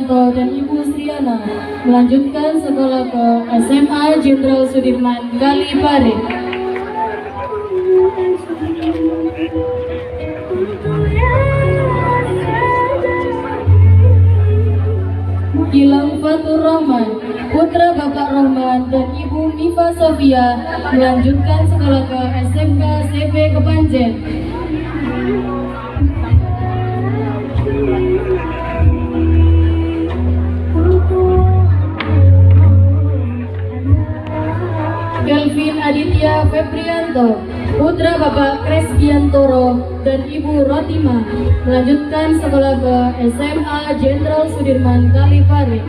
Suprianto dan Ibu Sriana melanjutkan sekolah ke SMA Jenderal Sudirman Kalipare. Gilang Fatur Rahman, putra Bapak Rahman dan Ibu Mifa Sofia melanjutkan sekolah ke SMK CP Kepanjen. Kelvin Aditya Febrianto, putra Bapak Kresgiantoro dan Ibu Rotima melanjutkan sekolah ke SMA Jenderal Sudirman Kalipare.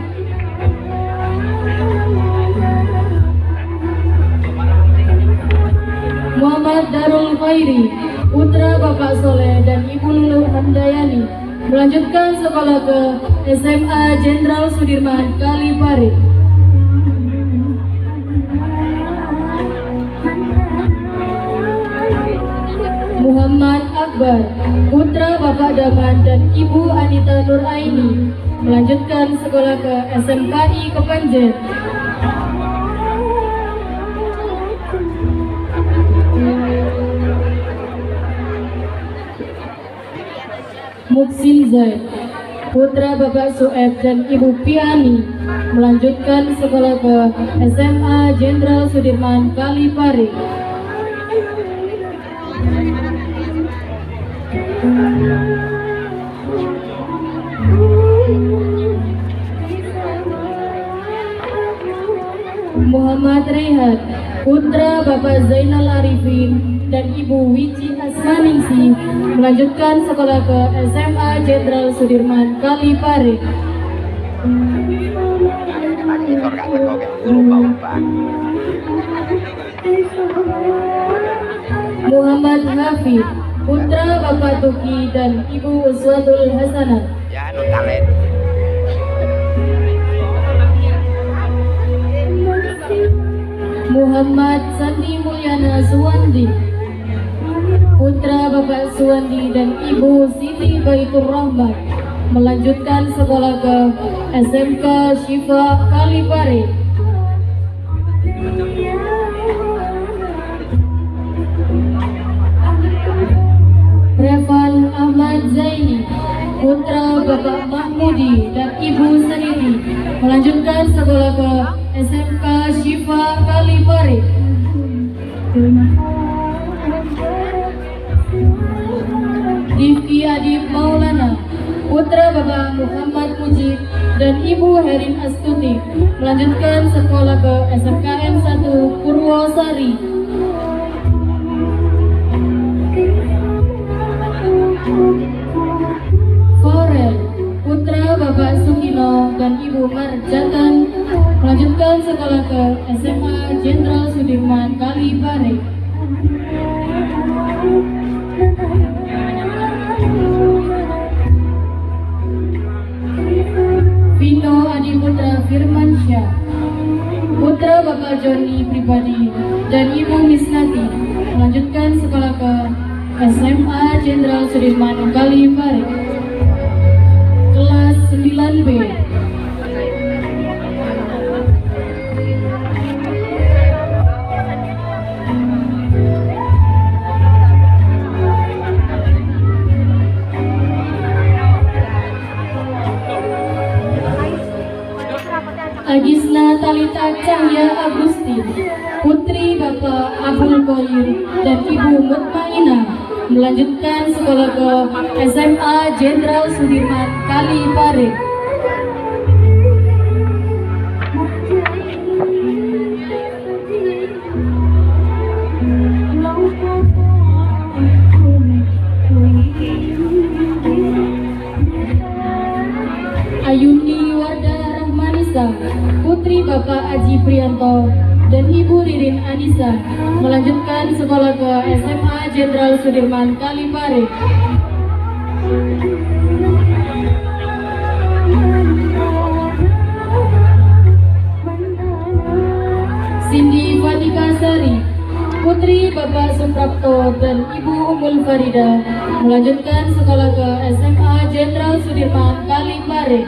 Muhammad Darul Khairi, putra Bapak Soleh dan Ibu Luluh Handayani melanjutkan sekolah ke SMA Jenderal Sudirman Kalipare. Muhammad Akbar, putra Bapak Daman dan Ibu Anita Nuraini melanjutkan sekolah ke SMKI Kepanjen. Muksin Zaid, putra Bapak Sueb dan Ibu Piani melanjutkan sekolah ke SMA Jenderal Sudirman Kalipare. Muhammad Rehat, putra Bapak Zainal Arifin dan Ibu Wiji Asmaningsi melanjutkan sekolah ke SMA Jenderal Sudirman Kalipare. Muhammad Hafid, putra Bapak Tuki dan Ibu Uswatul Hasanah. Muhammad Sandi Mulyana Suwandi, putra Bapak Suwandi dan Ibu Siti Baitur Rahman melanjutkan sekolah ke SMK Syifa Kalipare. Revan Ahmad Zaini, putra Bapak Mahmudi dan Ibu Saniti melanjutkan sekolah ke SMK Syifa Kalipare. Rifki Adib Maulana, putra Bapak Muhammad Mujib dan Ibu Herin Astuti melanjutkan sekolah ke SMKN 1 Purwosari. Forel, putra Bapak Sukino dan Ibu Marjatan melanjutkan sekolah ke SMA Jenderal Sudirman Kalipare. Vino Adi Putra Firmansyah, putra Bapak Joni Pribadi dan Ibu Misnati melanjutkan sekolah ke SMA Jenderal Sudirman Kalipare. Kelas 9B. Agisna Talita Cahya Agustin, putri Bapak Abul Qoyir dan Ibu Mutmainah melanjutkan sekolah ke SMA Jenderal Sudirman Kalipare. Ayuni Wardah Rahmanisa, putri Bapak Aji Prianto dan Ibu Ririn Anissa melanjutkan sekolah ke SMA Jenderal Sudirman Kalipare. Cindy Fatika Sari, putri Bapak Suprapto dan Ibu Umul Farida melanjutkan sekolah ke SMA Jenderal Sudirman Kalipare.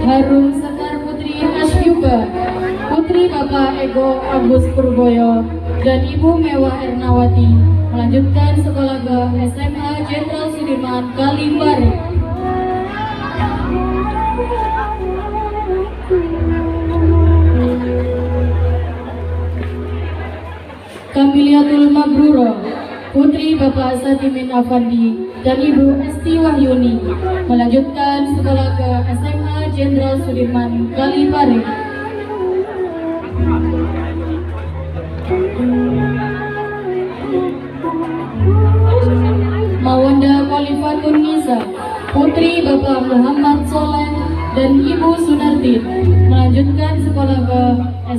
Harum Sekar Putri Asyuba, Putri Bapak Ego Agus Purboyo dan Ibu Mewah Ernawati melanjutkan sekolah ke SMA Jenderal Sudirman Kalimbari. Kamiliatul Mabruro, Putri Bapak Satimin Afandi dan Ibu Esti Wahyuni melanjutkan sekolah ke SMA Jenderal Sudirman Kalimbari. Mawanda Khalifatun Nisa, Putri Bapak Muhammad Soleh dan Ibu Sunarti melanjutkan sekolah ke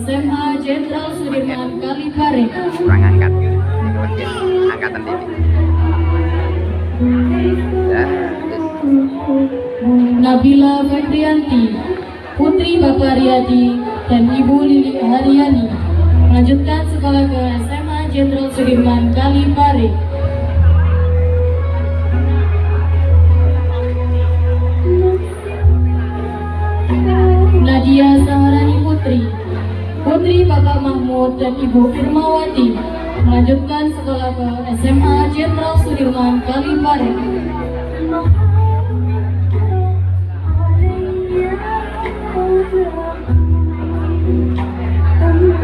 SMA Jenderal Sudirman Kalimbari. Kurang angkat, angkatan TV. Ya, Nabila Febrianti, Putri Bapak Riyadi dan Ibu Lili Haryani melanjutkan sekolah ke SMA Jenderal Sudirman Kalimbari. Nadia Saharani Putri, Putri Bapak Mahmud dan Ibu Firmawati melanjutkan sekolah ke SMA Jenderal Sudirman Kalimbari.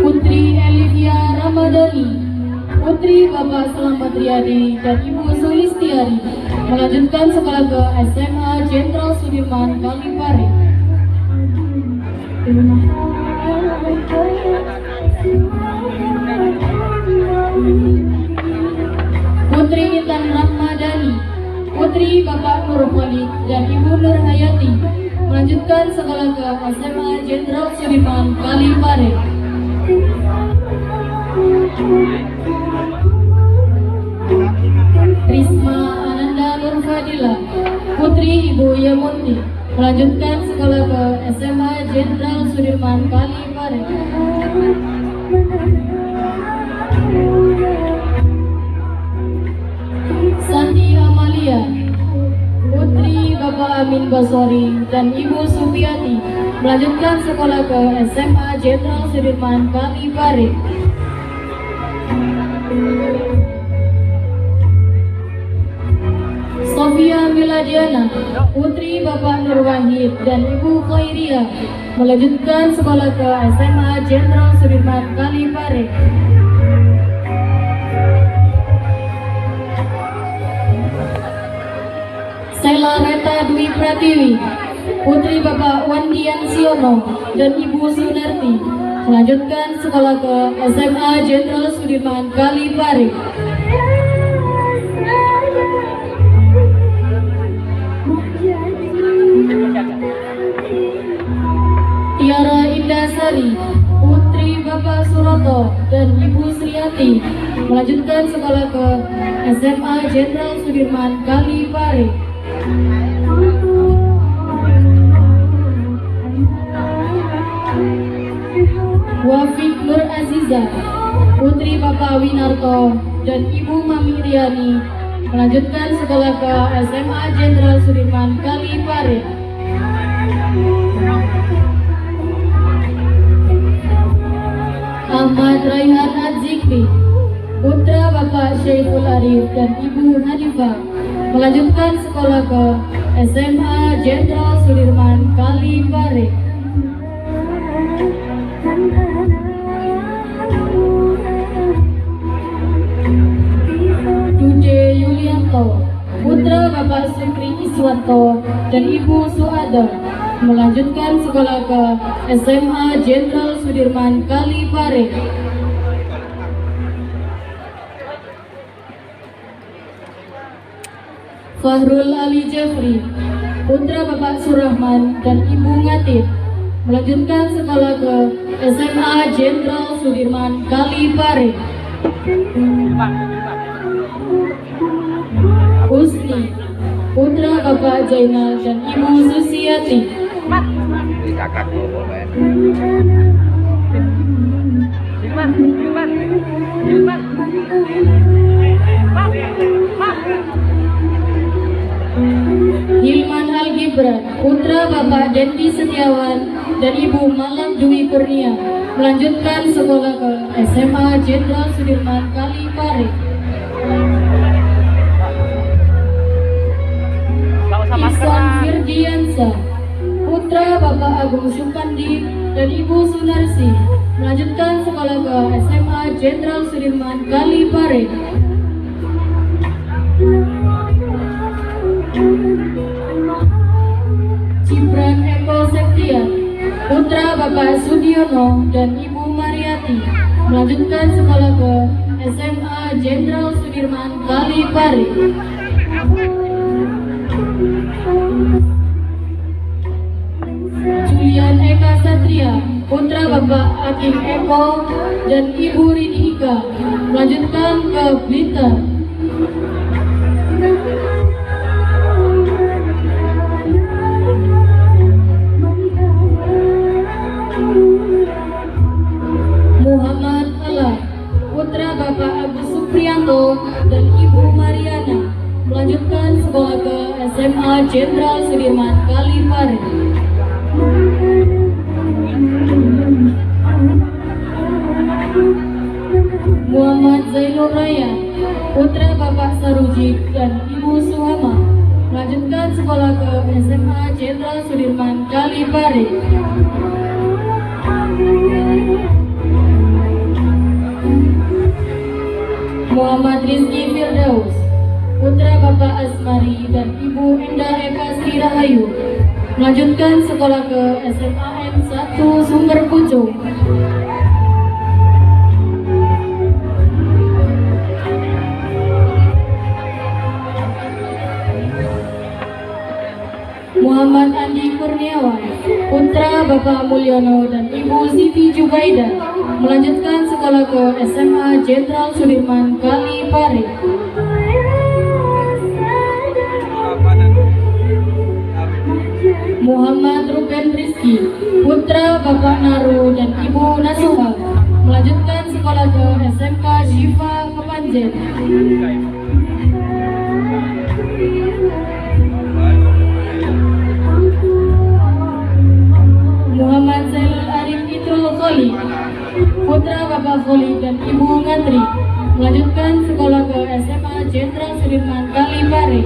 Putri Elivia Ramadhani, Putri Bapak Selamat Riyadi dan Ibu Sulistiari melanjutkan sekolah ke SMA Jenderal Sudirman Kalimbari. Putri Intan Rahmadani, Putri Bapak Nur Khalid dan Ibu Nur Hayati melanjutkan sekolah ke SMA Jenderal Sudirman Kalimbari. Risma Ananda Nur Fadila, Putri Ibu Yamunti melanjutkan sekolah ke SMA Jenderal Sudirman Kalimbari. Santi Amalia, Putri Bapak Amin Basori dan Ibu Supiati melanjutkan sekolah ke SMA Jenderal Sudirman Kalimbari. Sofia Miladiana, Putri Bapak Nur Wahid dan Ibu Khairia melanjutkan sekolah ke SMA Jenderal Sudirman Kalimbari. Sela Reta Dwi Pratiwi, Putri Bapak Wandian Siono dan Ibu Sunarti melanjutkan sekolah ke SMA Jenderal Sudirman Kalimbari. Tiara Indasari, Putri Bapak Suroto dan Ibu Sriati melanjutkan sekolah ke SMA Jenderal Sudirman Kalimbari. Wafik Nur Aziza, Putri Bapak Winarto dan Ibu Mami Riani melanjutkan sekolah ke SMA Jenderal Sudirman Kalimbari. Ahmad Raihan Adzikri, putra Bapak Syekhul Arif dan Ibu Hanifah melanjutkan sekolah ke SMA Jenderal Sudirman Kalimbari. Cuce Yulianto, putra Bapak Sukri Iswanto dan Ibu Suada melanjutkan sekolah ke SMA Jenderal Sudirman Kalimbari. Fahrul Ali Jeffrey, putra Bapak Surahman dan Ibu Ngatif melanjutkan sekolah ke SMA Jenderal Sudirman Kalimbari. Husni, putra Bapak Jainal dan Ibu Susiati Hilman Al-Gibran, putra Bapak Dendi Setiawan dan Ibu Malam Dwi Kurnia, melanjutkan sekolah ke SMA Jenderal Sudirman Kalipare. Ihsan Firdiansa, putra Bapak Agung Supandi dan Ibu Sunarsi, melanjutkan sekolah ke SMA Jenderal Sudirman Kalipare. Cipran Eko Septian, putra Bapak Sudiono dan Ibu Mariati, melanjutkan sekolah ke SMA Jenderal Sudirman Kalipare. Julian Eka Satria, putra Bapak Akim Eko dan Ibu Rini Ika, melanjutkan ke Blitar. Muhammad Ala, putra Bapak Agus Supriyanto dan Ibu Mariana, melanjutkan sekolah ke SMA Jenderal Sudirman Kalipare. Muhammad Zainul Raya, putra Bapak Sarujik dan Ibu Suhama, melanjutkan sekolah ke SMA Jenderal Sudirman Kalipare. Muhammad Rizky Firdaus, putra Bapak Asmari dan Ibu Endah Eka Sri Rahayu, melanjutkan sekolah ke SMAN 1 Sumber Pucung. Muhammad Andi Kurniawan, putra Bapak Mulyono dan Ibu Siti Jubaida, melanjutkan sekolah ke SMA Jenderal Sudirman Kalipare. Muhammad Ruben Rizki, putra Bapak Naru dan Ibu Nasuha, melanjutkan sekolah ke SMK Syifa Kepanjen. Muhammad Zainul Arif Fitrul Kholi, putra Bapak Kholi dan Ibu Ngatri, melanjutkan sekolah ke SMA Jenderal Sudirman Kalipare.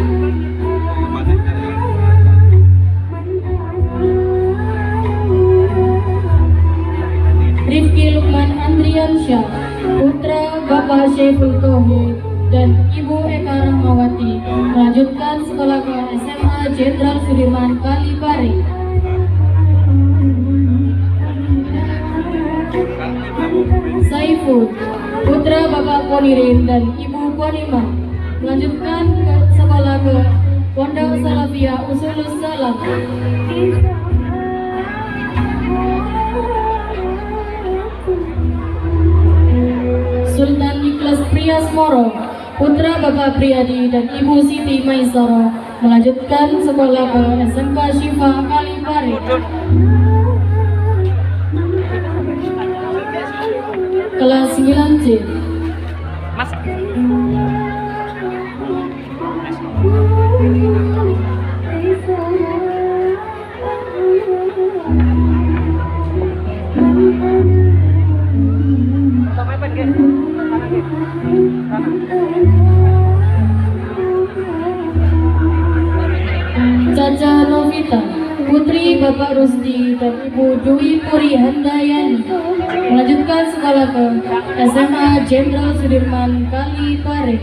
Rifki Lukman Andriansyah, putra Bapak Syaiful Tauhid dan Ibu Eka Rahmawati, melanjutkan sekolah ke SMA Jenderal Sudirman Kalipare. Saiful, putra Bapak Ponirin dan Ibu Ponima, melanjutkan ke sekolah ke Pondok Salafiyah Usulus Salam. Sultan Niklas Priasmoro, putra Bapak Priyadi dan Ibu Siti Maisaro, melanjutkan sekolah ke SMK Syifa Kalipare. Kelas 9C. Mas. Caca Novita, putri Bapak Rusdi dan Ibu Dwi Puri Handayani, melanjutkan sekolah ke SMA Jenderal Sudirman Kalipare.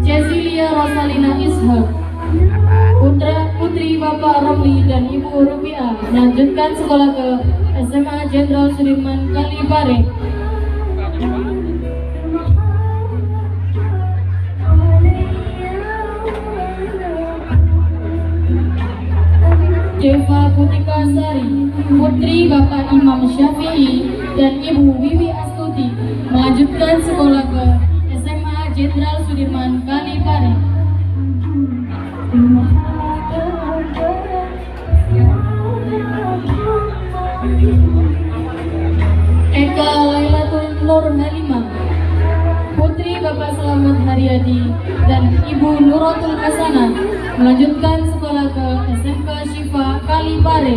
Cecilia Rosalina Ishak, putri Bapak Romli dan Ibu Rubiah, melanjutkan sekolah ke SMA Jenderal Sudirman Kalipare. Deva Putika Sari, putri Bapak Imam Syafi'i dan Ibu Wiwi Astuti, melanjutkan sekolah ke SMA Jenderal Sudirman Kalipare. Ika Lailatul Nur Halimah, putri Bapak Selamat Haryadi dan Ibu Nuratul Hasanah, melanjutkan sekolah ke SMK Syifa Kalipare.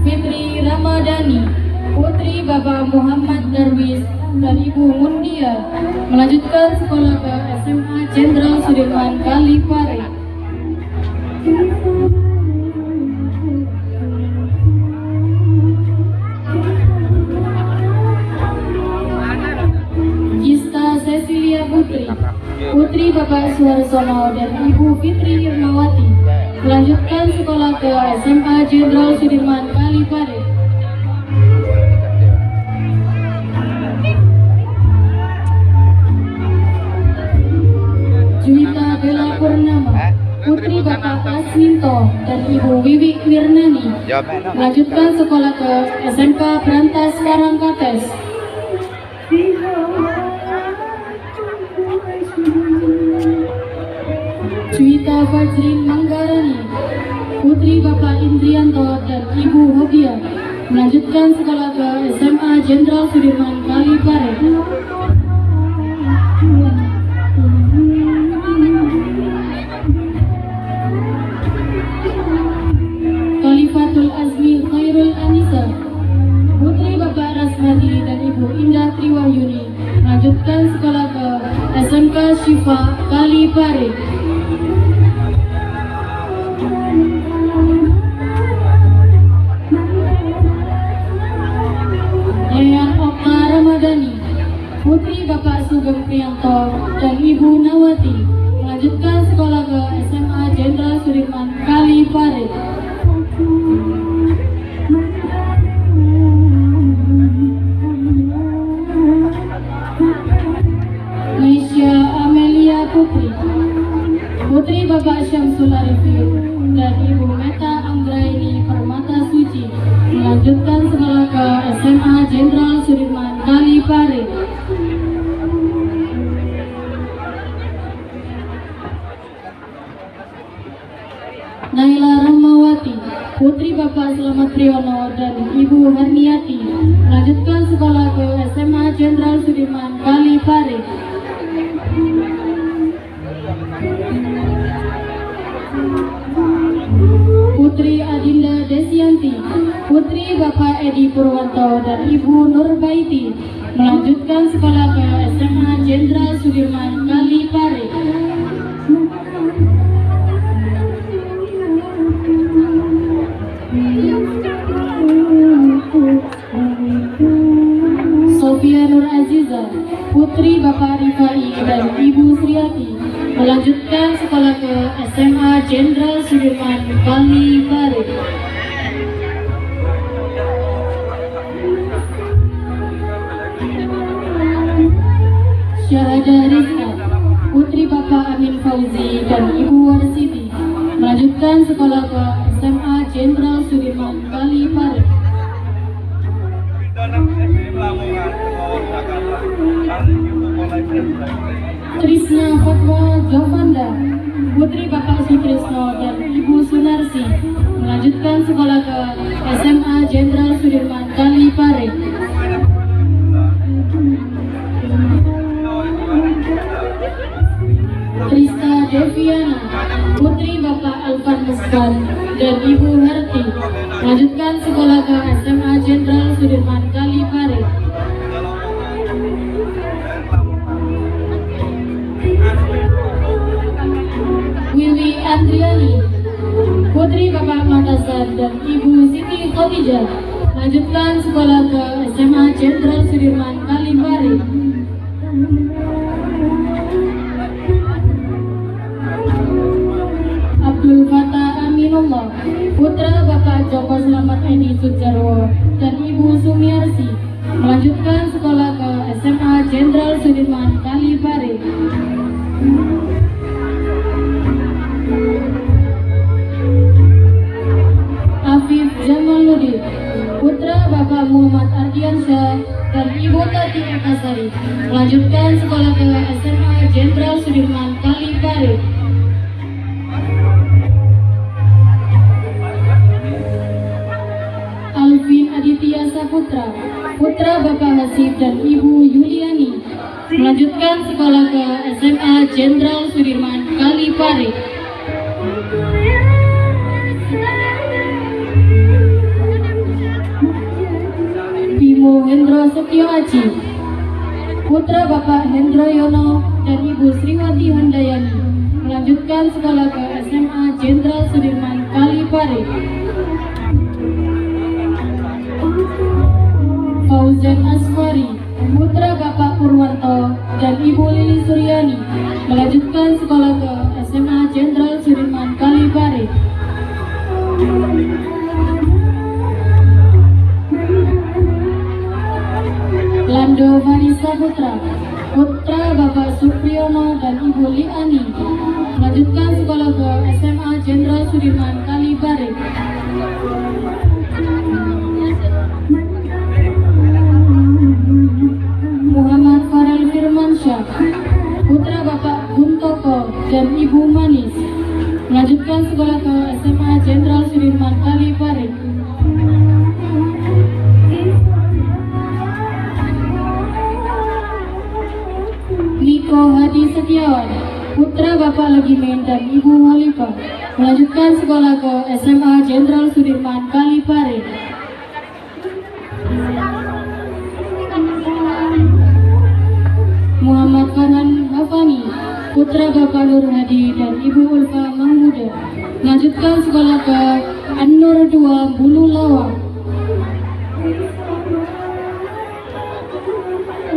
Fitri Ramadhani, putri Bapak Muhammad Darwis dan Ibu Mundia, melanjutkan sekolah ke SMA Jenderal Sudirman Kalipare. Gista Cecilia Putri, putri Bapak Suarsono dan Ibu Fitri Irmawati, melanjutkan sekolah ke SMA Jenderal Sudirman Kalipare. Juwita Bella Purnama, putri Bapak Asminto dan Ibu Wiwi Wirnani, melanjutkan sekolah ke SMK Berantas Karangkates. Juwita Fajrin Manggarani, putri Bapak Indrianto dan Ibu Hodia, melanjutkan sekolah ke SMA Jenderal Sudirman Kalipare. Khalifatul Azmi Khairul Anissa, putri Bapak Rasmadi dan Ibu Indah Triwahyuni, melanjutkan sekolah ke SMK Syifa Kalipare. Yayan Okta Ramadhani, putri Bapak Sugeng Priyanto dan Ibu Nawati, melanjutkan sekolah ke SMA Jenderal Sudirman Kalipare. Maisha Amelia Putri, putri Bapak Syamsul Arifin dan Ibu Meta Anggraini Permata Suci, melanjutkan sekolah ke SMA Jenderal Sudirman Kalipare. Naila Rahmawati, putri Bapak Selamat Priyono dan Ibu Harniati, melanjutkan sekolah ke SMA Jenderal Sudirman Kalipare. Putri Adinda Desianti, putri Bapak Edi Purwanto dan Ibu Nurbaiti, melanjutkan sekolah ke SMA Jenderal Sudirman Kalipare. Sofia Nur Aziza, putri Bapak Rifai dan Ibu Sriati, melanjutkan sekolah ke SMA Jenderal Sudirman Kalipare. Syahada Rizka, putri Bapak Amin Fauzi dan Ibu Warsiti, melanjutkan sekolah ke SMA Jenderal Sudirman Kalipare. Trisna Fatwa Jovanda, putri Bapak Sutrisno dan Ibu Sunarsi, melanjutkan sekolah ke SMA Jenderal Sudirman Kalipare. Krista Deviana, putri Bapak Alfan Muskan dan Ibu Herti, melanjutkan sekolah ke SMA Jenderal Sudirman Kalipare. Wiwi Andriani, putri Bapak Matasan dan Ibu Siti Khadijah, melanjutkan sekolah ke SMA Jenderal Sudirman Kalipare. Abdul Fatah Aminullah, putra Bapak Joko Slamet Edi Sujarwo dan Ibu Sumiarsi, melanjutkan sekolah ke SMA Jenderal Sudirman Kalipare. Afif Jamaluddin, putra Bapak Muhammad Ardiansyah dan Ibu Tati Ekasari, melanjutkan sekolah ke SMA Jenderal Sudirman Kalipare. Saputra, putra Bapak Hasib dan Ibu Yuliani, melanjutkan sekolah ke SMA Jenderal Sudirman Kalipare. Bimo Hendro Setio Aji, putra Bapak Hendro Yono dan Ibu Sriwati Handayani, melanjutkan sekolah ke SMA Jenderal Sudirman Kalipare. Fauzan Aswari, putra Bapak Purwanto dan Ibu Lili Suryani, melanjutkan sekolah ke SMA Jenderal Sudirman Kalipare. Lando Vanessa Putra, putra Bapak Supriyono dan Ibu Liani, melanjutkan sekolah ke SMA Jenderal Sudirman Kalipare. Muhammad Farel Firmansyah, putra Bapak Guntoko dan Ibu Manis, melanjutkan sekolah ke SMA Jenderal Sudirman Kalipare. Niko Hadi Setiawan, putra Bapak Legimen dan Ibu Halifah, melanjutkan sekolah ke SMA Jenderal Sudirman Kalipare. Muhammad Farhan Hafani, putra Bapak Nur Hadi dan Ibu Ulfa Mahmuda, melanjutkan sekolah ke An-Nur 2 Bulu Lawang.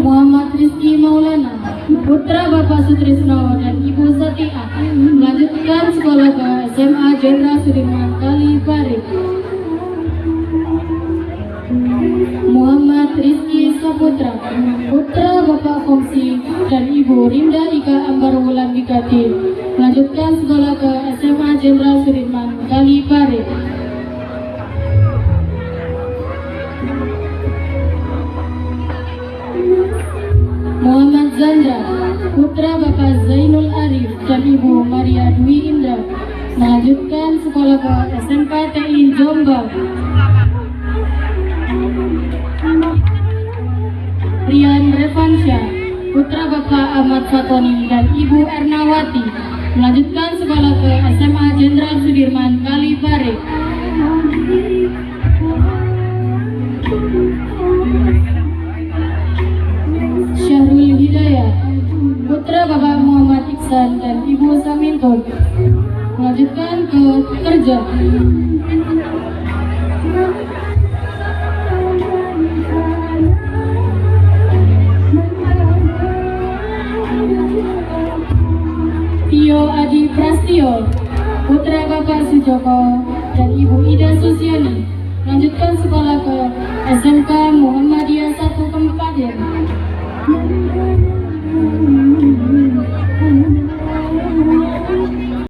Muhammad Rizky Maulana, putra Bapak Sutrisno dan Ibu Satia, melanjutkan sekolah ke SMA Jenderal Sudirman Kalipare. Muhammad Rizky Saputra, putra Bapak Komsi dan Ibu Rinda Ika Ambarwulan Wikati, melanjutkan sekolah ke SMA Jenderal Sudirman Kalipare. Muhammad Zandra, putra Bapak Zainul Arif dan Ibu Maria Dwi Indra, melanjutkan sekolah ke SMK TI Jombang. Rian Revansyah, putra Bapak Ahmad Fatoni dan Ibu Ernawati, melanjutkan sekolah ke SMA Jenderal Sudirman Kalipare. Syahrul Hidayah, putra Bapak Muhammad Iksan dan Ibu Saminton, melanjutkan ke kerja. Tio Adi Prastio, putra Bapak Sujoko dan Ibu Ida Susiani, melanjutkan sekolah ke SMK Muhammadiyah 1 Kabupaten.